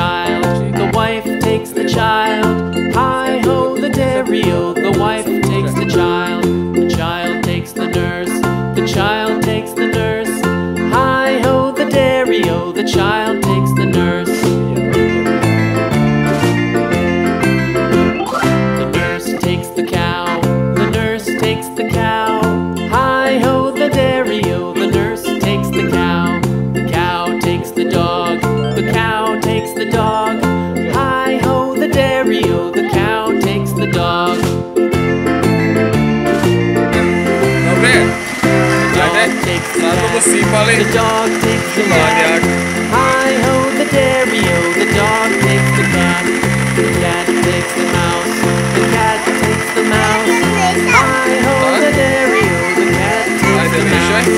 child, the wife takes the child. Hi ho the dairy-o, the wife takes the child takes the nurse, the child takes the nurse. Hi ho the dairy-o, the child takes the nurse. The nurse takes the cow, the nurse takes the cow. Hi ho the dairy-o, the nurse takes the cow takes the dog, the cow takes the dog. Hi ho the dairy-o, the cow takes the dog. The dog takes the cat. Hi ho the dairy-o, the dog takes the cat. The cat takes the mouse, the cat takes the mouse. Hi ho the dairy-o, the cat takes the mouse.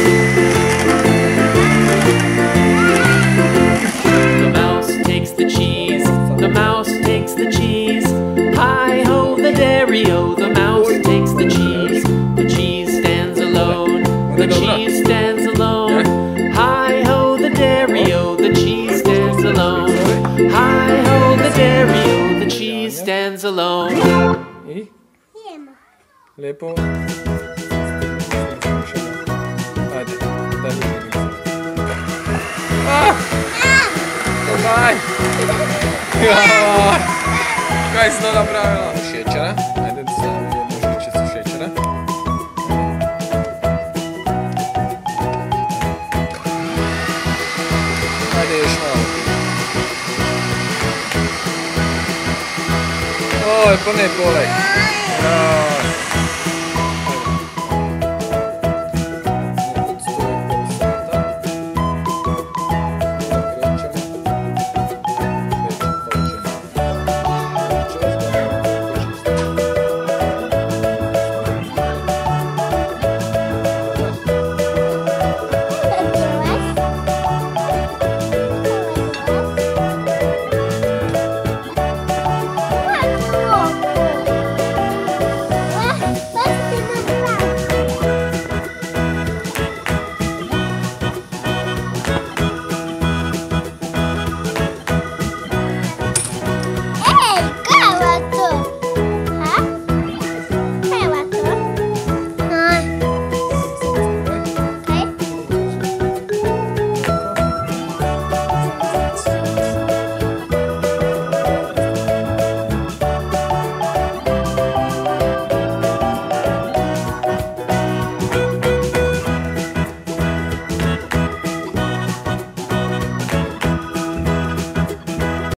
The mouse takes the cheese, the mouse takes the cheese. Hi ho the dairy-o, the mouse takes the cheese. The cheese stands alone, the cheese stands alone. Hi ho the dairy-o, the cheese stands alone. Hi ho the dairy-o, the cheese stands alone. I? Lijepo. Ajde, daj mi. Daj! Kaj si to napravila? Šećera. Ajde da stavim jednu žličicu šećera. Ajde još malo. Oj, pa ne polej.